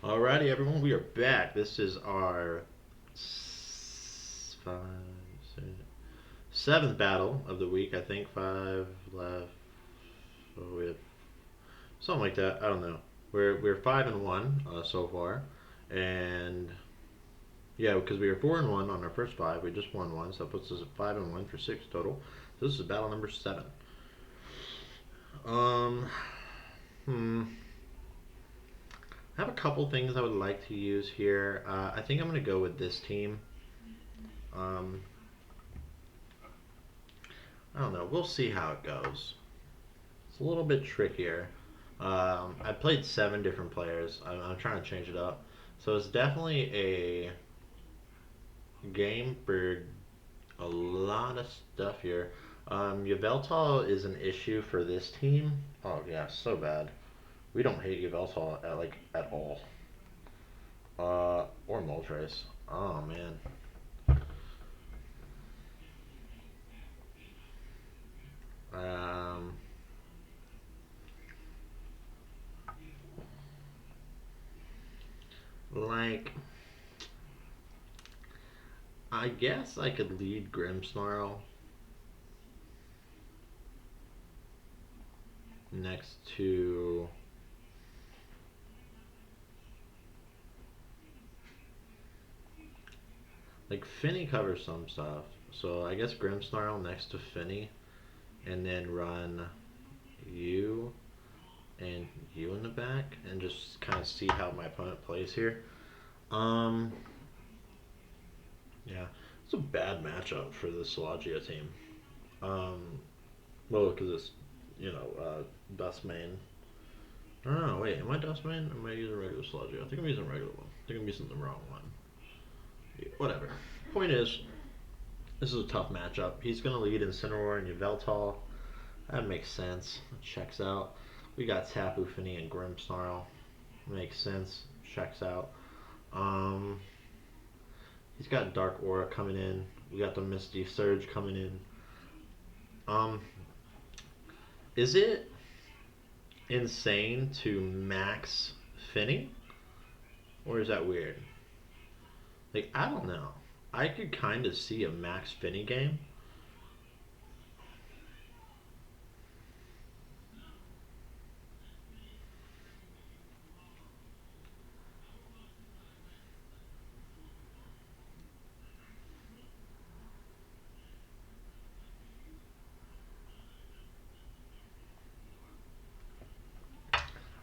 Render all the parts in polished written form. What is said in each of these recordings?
Alrighty, everyone, we are back. This is our five, six, seventh battle of the week. I think five left. Oh, we have something like that. I don't know. We're 5-1 so far, and yeah, because we were 4-1 on our first five. We just won one, so that puts us at 5-1 for six total. So this is battle number seven. Um, hmm. I have a couple things I would like to use here. I think I'm going to go with this team. Um, I don't know. We'll see how it goes. It's a little bit trickier. I played seven different players. I'm trying to change it up. So it's definitely a game for a lot of stuff here. Yveltal is an issue for this team. Oh yeah, so bad. We don't hate Yveltal at all. Or Moltres. Oh man. Um, like I guess I could lead Grimmsnarl next to like Finny covers some stuff. So I guess Grimmsnarl next to Finny and then run you and you in the back and just kind of see how my opponent plays here. Um yeah, it's a bad matchup for the Salagia team. Um well because it's Dust Main. I don't know, wait, am I Dust Main or am I using regular Salagia? I think I'm using a regular one. I think I'm using the wrong one. Yeah, whatever. Point is, this is a tough matchup. He's going to lead Incineroar and Yveltal. That makes sense. Checks out. We got Tapu Fini and Grimmsnarl. Makes sense. Checks out. Um, he's got Dark Aura coming in. We got the Misty Surge coming in. Um, is it insane to max Fini? Or is that weird? Like, I don't know. I could kind of see a max Fini game.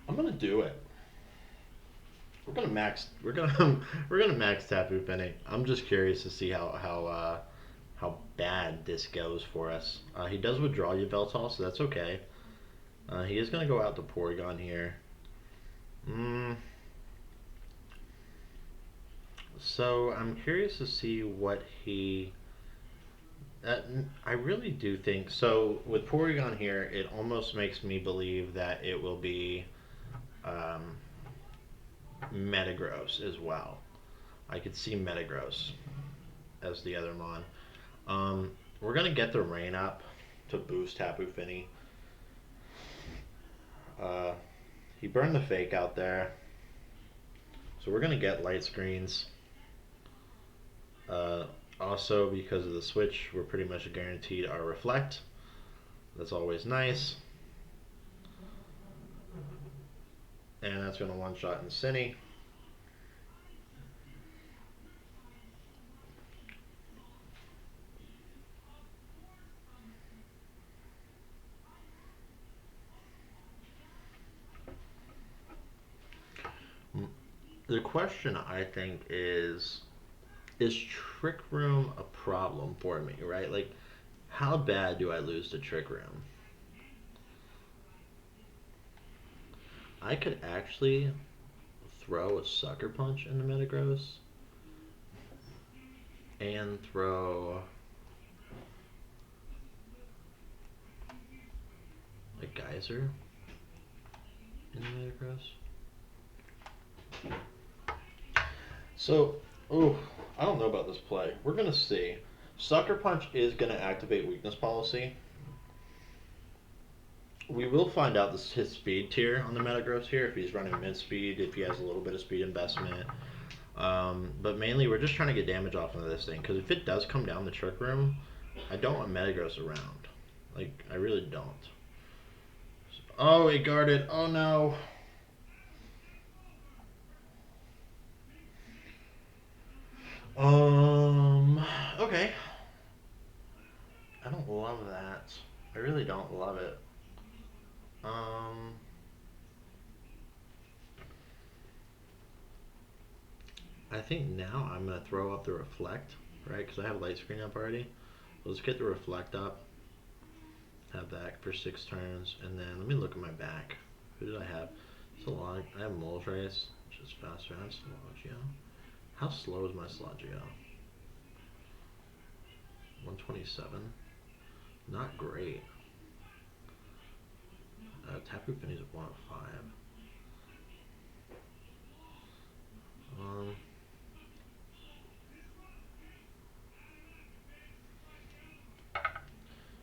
I'm gonna do it. We're gonna max. We're gonna we're gonna max Tapu Fini. I'm just curious to see how bad this goes for us. He does withdraw Yveltal, so that's okay. He is gonna go out to Porygon here. Mm, so I'm curious to see what he. I really do think so. With Porygon here, it almost makes me believe that it will be um, Metagross as well. I could see Metagross as the other mon. We're gonna get the rain up to boost Tapu Fini. Uh, he burned the fake out there, so we're gonna get light screens. Uh, Also, because of the switch, we're pretty much guaranteed our reflect. That's always nice. And that's gonna one shot Incini. The question I think is Trick Room a problem for me, right? Like, how bad do I lose to Trick Room? I could actually throw a Sucker Punch into Metagross and throw a Geyser into Metagross. So, oh, I don't know about this play. We're gonna see. Sucker Punch is gonna activate Weakness Policy, We will find out his speed tier on the Metagross here, if he's running mid speed, if he has a little bit of speed investment. But mainly, we're just trying to get damage off of this thing, because if it does come down the Trick Room, I don't want Metagross around. Like, I really don't. Oh, it guarded. Oh, no. Okay. I don't love that. I really don't love it. Um, I think now I'm going to throw up the Reflect, right? Because I have Light Screen up already. Let's get the Reflect up. Have that for 6 turns. And then let me look at my back. Who did I have? It's a lot. I have Moltres, which is faster. I have Slogio. How slow is my Slogio? 127. Not great. Tapu Finney's at 105. Um,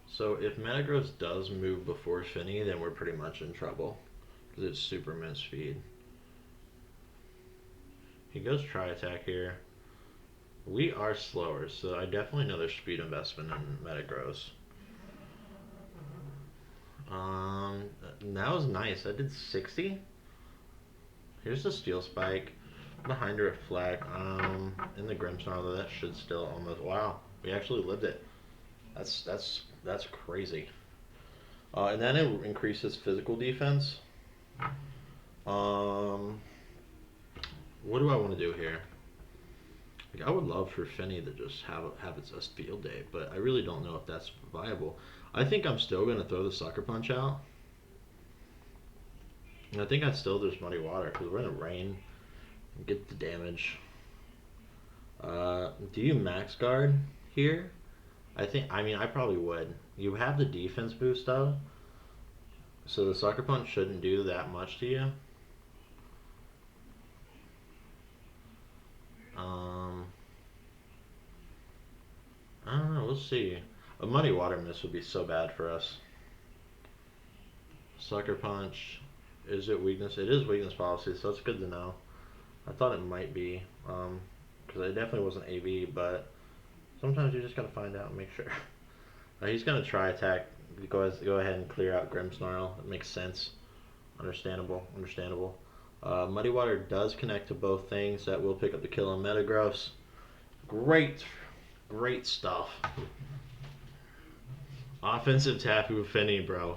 so if Metagross does move before Finny, then we're pretty much in trouble. Because it's super mint speed. He goes Tri-Attack here. We are slower, so I definitely know there's speed investment in Metagross. That was nice. I did 60. Here's the Steel Spike. Behind a Reflect. In the Grimmsnarl, though, that should still almost. Wow, we actually lived it. That's crazy. And then it increases physical defense. What do I want to do here? Like, I would love for Finny to just have its a field day, but I really don't know if that's viable. I think I'm still gonna throw the Sucker Punch out. And I think I'd still just Muddy Water because we're gonna rain, get the damage. Do you Max Guard here? I mean, I probably would. You have the defense boost though, so the Sucker Punch shouldn't do that much to you. I don't know. We'll see. A Muddy Water Miss would be so bad for us. Sucker Punch. Is it weakness? It is weakness policy, so it's good to know. I thought it might be, because it definitely wasn't AV, but sometimes you just gotta find out and make sure. He's gonna try attack. Go ahead and clear out Grimmsnarl. It makes sense. Understandable. Muddy Water does connect to both things. That will pick up the kill on Metagross. Great stuff. Offensive Tapu Fini, bro.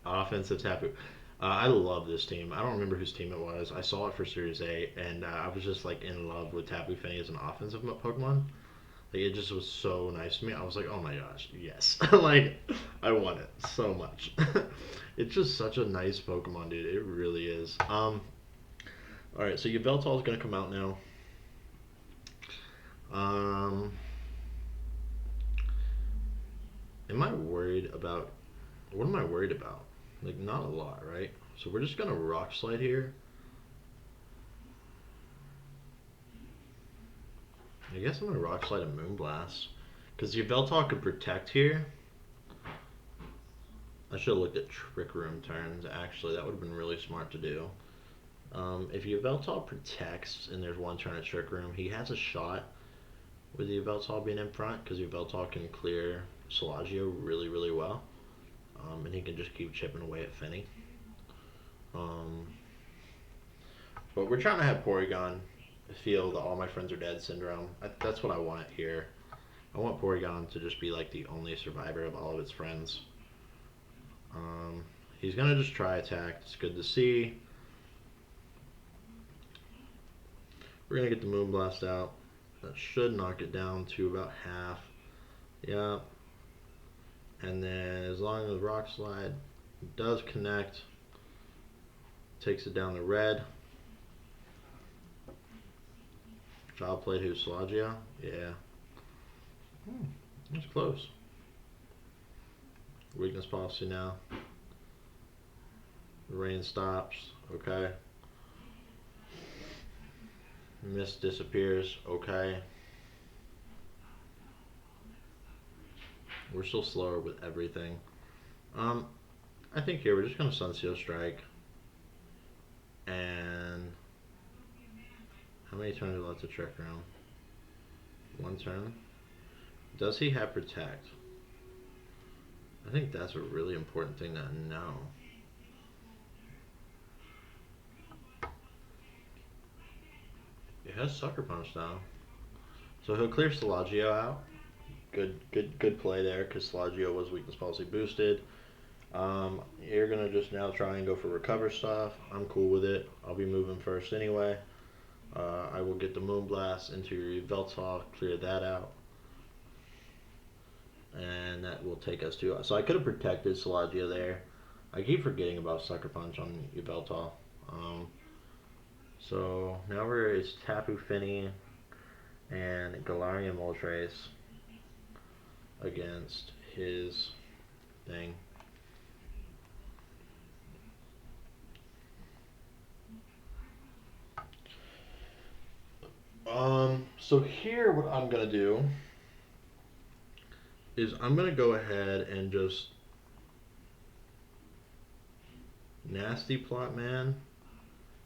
Offensive Tapu. I love this team. I don't remember whose team it was. I saw it for Series A, and I was just like in love with Tapu Fini as an offensive Pokemon. Like, it just was so nice to me. I was like, oh my gosh, yes. Like, I want it so much. It's just such a nice Pokemon, dude. It really is. Alright, so Yveltal is going to come out now. Am I worried about... What am I worried about? Like, not a lot, right? So we're just going to Rock Slide here. I guess I'm going to Rock Slide a Moonblast. Because Yveltal could protect here. I should have looked at Trick Room turns, actually. That would have been really smart to do. If Yveltal protects and there's one turn of Trick Room, he has a shot with Yveltal being in front, because Yveltal can clear Solagio really, really well. And he can just keep chipping away at Finny. But we're trying to have Porygon feel the All My Friends Are Dead syndrome. That's what I want here. I want Porygon to just be like the only survivor of all of its friends. He's going to just try attack. It's good to see. We're going to get the Moonblast out. That should knock it down to about half. Yeah. And then as long as Rock Slide does connect, takes it down to red. Job played who's Solagio? Yeah. That's close. Weakness policy now. Rain stops. Okay. Mist disappears. Okay. We're still slower with everything. I think here we're just gonna Sunseal Strike. And how many turns are left to Trick Room? One turn. Does he have Protect? I think that's a really important thing to know. It has Sucker Punch now. So he'll clear Salagio out. Good play there because Salagio was Weakness Policy boosted. You're gonna just now try and go for recover stuff. I'm cool with it. I'll be moving first anyway. I will get the Moonblast into your Yveltal, clear that out. And that will take us to. So I could have protected Salagio there. I keep forgetting about Sucker Punch on Yveltal. So now it's Tapu Fini and Galarian Moltres against his thing. So here what I'm gonna do is I'm gonna go ahead and just Nasty Plot Man,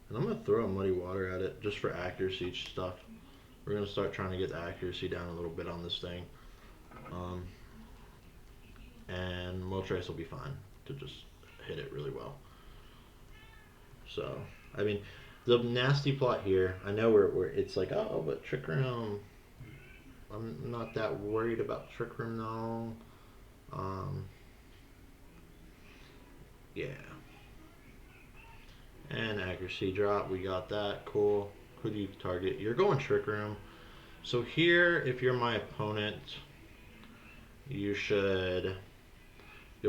and I'm gonna throw a Muddy Water at it just for accuracy stuff. We're gonna start trying to get the accuracy down a little bit on this thing, and Moltres will be fine to just hit it really well. So I mean, the Nasty Plot here, I know we're it's like, oh, but Trick Room, I'm not that worried about Trick Room though. Yeah. And accuracy drop, we got that, cool. Who do you target? You're going Trick Room. So here, if you're my opponent, you'll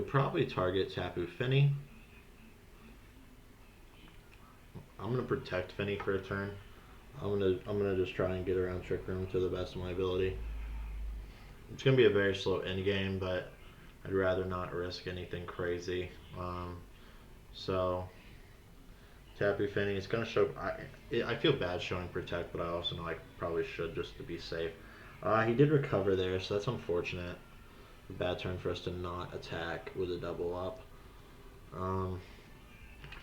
probably target Tapu Fini. I'm gonna protect Fini for a turn. I'm gonna just try and get around Trick Room to the best of my ability. It's gonna be a very slow end game, but I'd rather not risk anything crazy. So Tapu Fini is gonna show. I feel bad showing Protect, but I also know I probably should just to be safe. He did recover there, so that's unfortunate. A bad turn for us to not attack with a double up.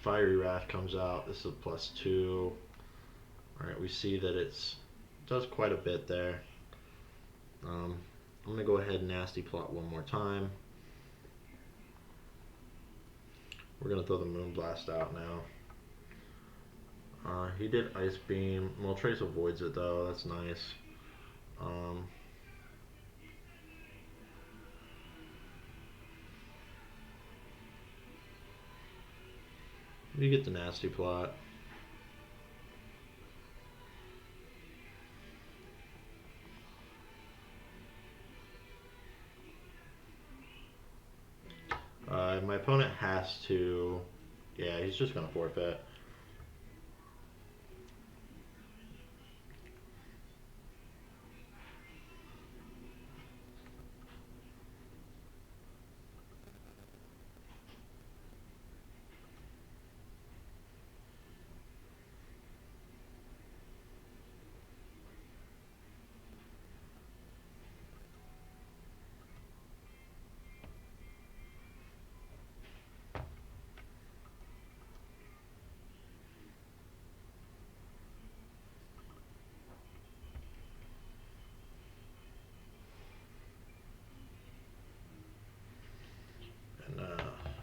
Fiery Wrath comes out. This is a +2. Alright, we see that it does quite a bit there. I'm going to go ahead and Nasty Plot one more time. We're going to throw the Moonblast out now. He did Ice Beam. Moltres avoids it though. That's nice. We get the Nasty Plot. My opponent has to. Yeah, he's just going to forfeit.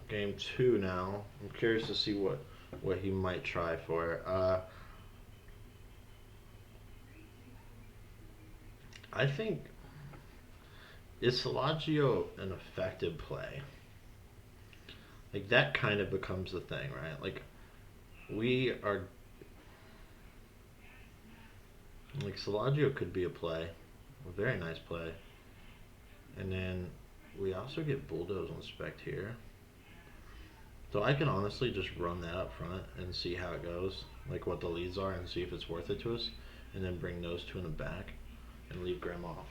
Game 2 now. I'm curious to see what he might try for. I think, is Salagio an effective play? Like, that kind of becomes the thing, right? Like, we are... Like, Salagio could be a play. A very nice play. And then we also get Bulldoze on Spect here. So I can honestly just run that up front and see how it goes, like what the leads are, and see if it's worth it to us, and then bring those two in the back and leave Grim off.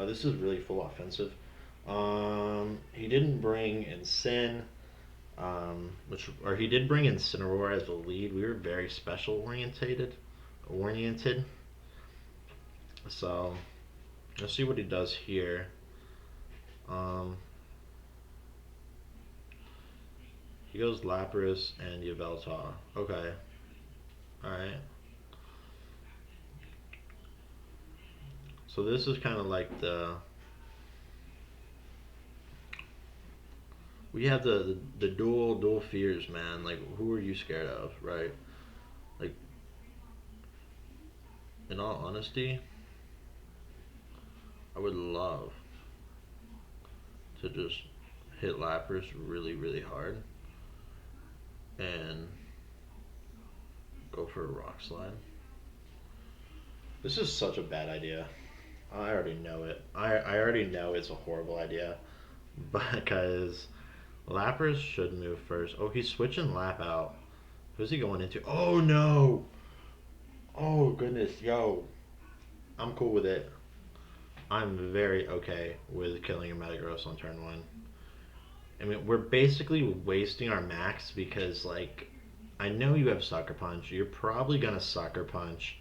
This is really full offensive. He didn't bring Incin, or he did bring Incineroar as a lead. We were very special oriented. So let's see what he does here. He goes Lapras and Yveltal. Okay. Alright. So this is kind of like the we have the dual fears, man. Like, who are you scared of, right? Like, in all honesty, I would love to just hit Lapras really hard and go for a rock slide. This is such a bad idea. I already know it. I already know it's a horrible idea because Lapras should move first. Oh, he's switching Lap out. Who's he going into? Oh no! Oh goodness, yo, I'm cool with it. I'm very okay with killing a Metagross on turn one. I mean, we're basically wasting our max because, like, I know you have Sucker Punch. You're probably gonna Sucker Punch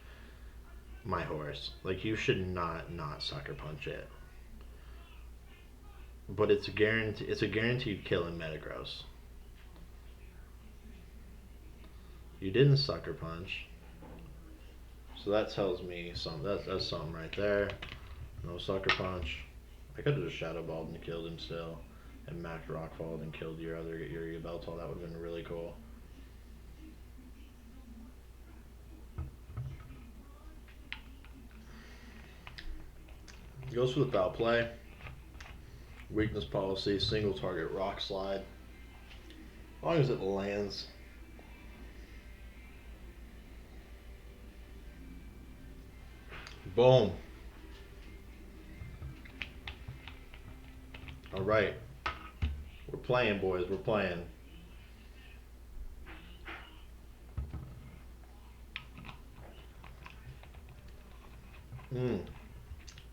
my horse. Like, you should not Sucker Punch it. But it's a guarantee. It's a guaranteed kill in Metagross. You didn't Sucker Punch, so that tells me something. That's something right there. No Sucker Punch. I could have just Shadow Balled and killed him still, and Max Rockfall and killed your Yveltal. That would have been really cool. He goes for the foul play. Weakness policy, single target rock slide. As long as it lands. Boom. All right. We're playing, boys. We're playing.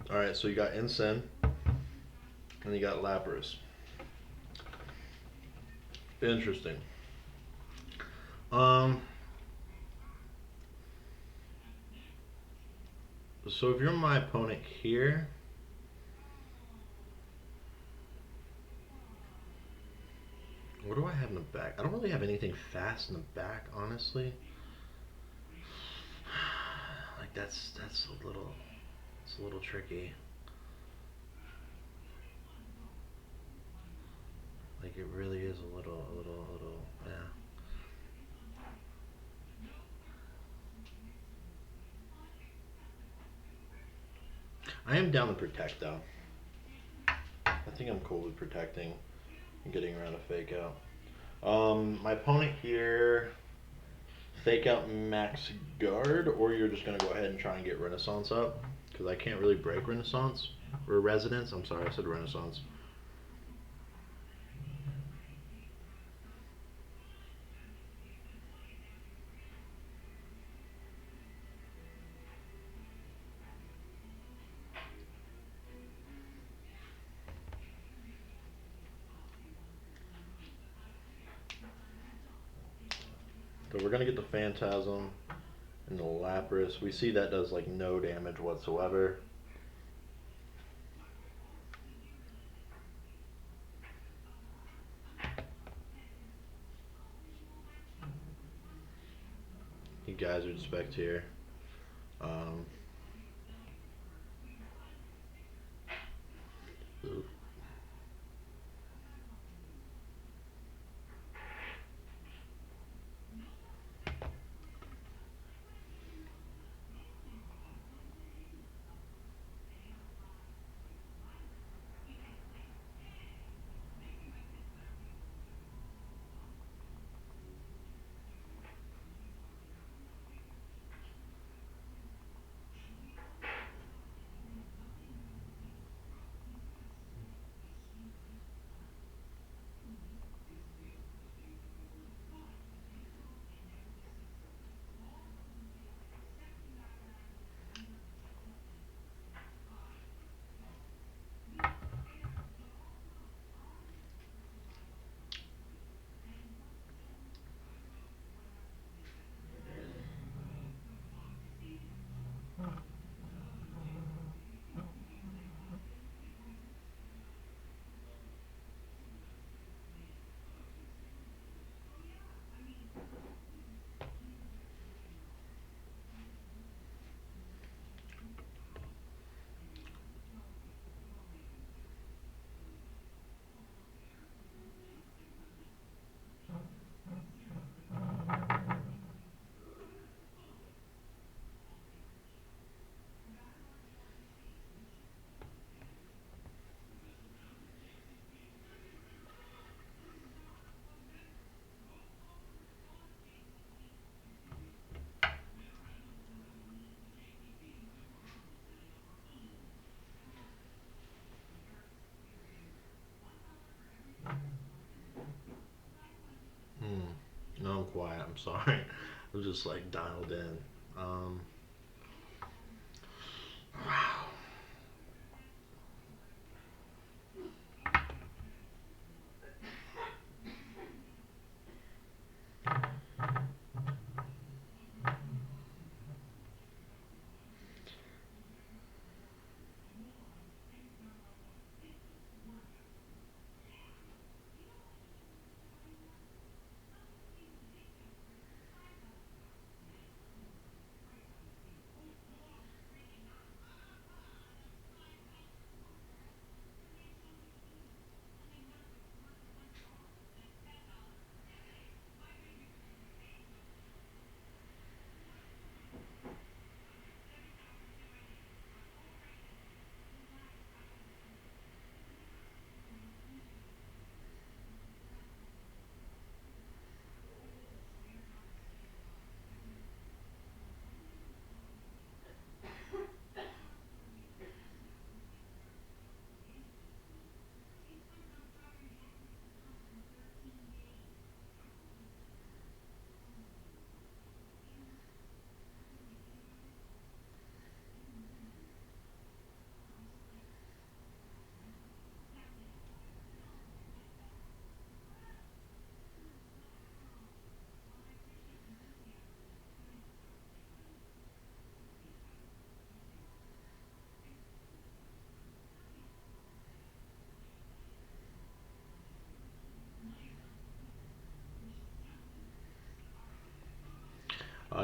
All right, so you got Incen, and you got Lapras. Interesting. So if you're my opponent here, what do I have in the back? I don't really have anything fast in the back, honestly. Like that's a little tricky. Like it really is a little, yeah. I am down to protect though. I think I'm cool with protecting and getting around a fake out. My opponent here, fake out max guard, or you're just gonna go ahead and try and get Renaissance up because I can't really break Renaissance or Resonance. I'm sorry, I said Renaissance. So we're gonna get the Phantasm and the Lapras. We see that does like no damage whatsoever. You guys are expect here. Oof. I'm sorry. I'm just like dialed in. Um, wow.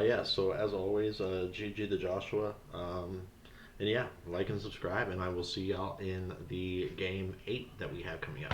Yeah, so as always, GG to Joshua. And yeah, like and subscribe, and I will see y'all in the game 8 that we have coming up.